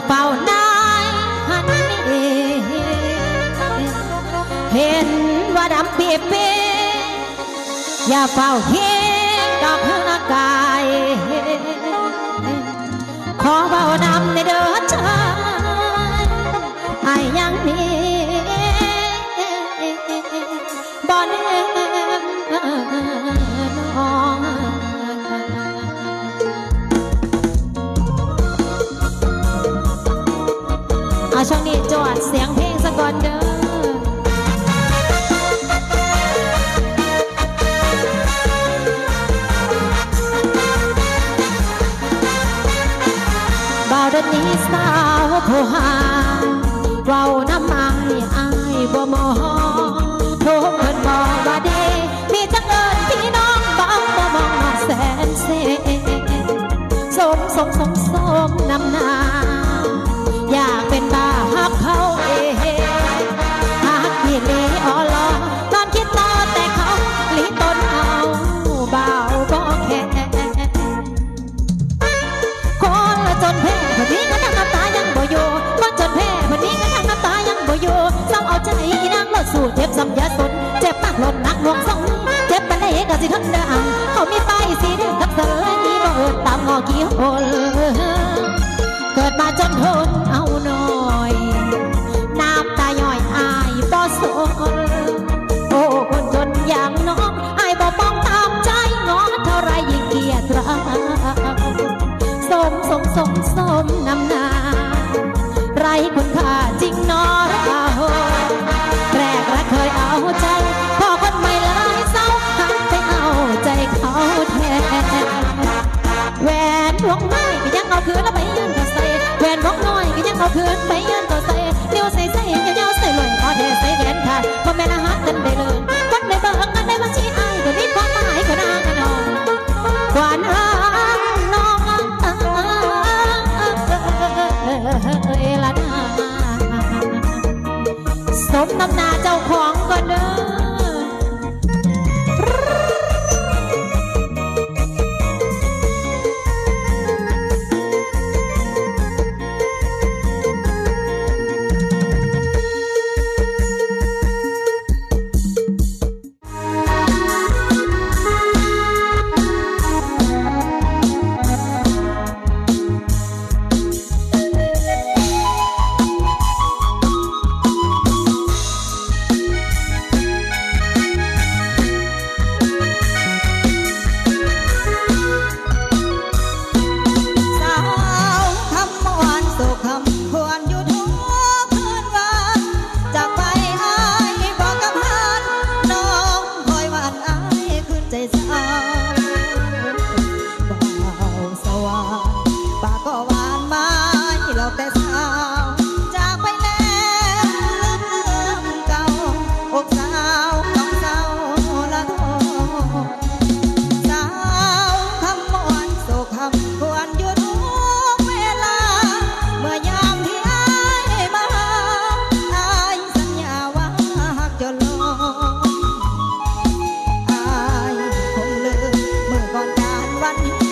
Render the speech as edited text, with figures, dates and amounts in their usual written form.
เฝ้านายหันนี่เห็นว่าดำปีเป้อย่าเฝ้าเห็นดอกหน้ากายขอเฝ้านำในเด้อชายไอ้ยังมีบ่แน่น้องช่วงนี้จวดเสียงเพลงสะก่อนเด้อบ่าวเดินนี้สาวผู้หาเว้าน้ำอายบ่มองทุกคนบอกว่าดีมีจังเอิญพี่น้องบ่มองน้องแสนเสสมนำหน้าอยากเป็นบ้าฮักเขาฮักพี่ลีออลอตอนคิดต่อแต่เขาลีต้นเอาเบาบ่แค่คนละจนแพ้คนนี้ก็ทั้งน้ำตายังบ่อยู่คนจนแพ้คนนี้ก็ทั้งน้ำตายังบ่อยู่ซ้ำเอาใจนางรถสู่เจ็บซ้ำยาสนเจ็บปากหล่นนักหน่วงสองเจ็บปานใดก็สิทนได้เขามีป้ายสีแดงกับสลายนี้บ่เอิดตามงอกี่หนเกิดมาจนทนเอาหน่อยน้ำตาย่อยอายบ่สนโอ้คนจนอย่างน้องอายบ่มองตามใจงอเท่าไรยิ่งเกลียดรักสมนำหน้าไรคุณค่าจริงนอเราแรกรักเคยเอาใจพอคนใหม่หลายเศร้าหันไปเอาใจเขาแทนแหวนวงไม้ก็ยังเอาคืนแล้วไปยืนก็ใส่แหวนวงน้อยก็ยังเอาคืนไปยืนก็ใส่เลี้ยวใส่เย้าใส่เลยพอแท้ใส่แหวนขาดพอแม่ละหักกันได้เลยคนได้เบิกกันได้ว่าชี้อายก็มีความหมายก็น่ากันน้องกว่าน้องละนาสมน้ำหน้าเจ้าของก็เด้อวัน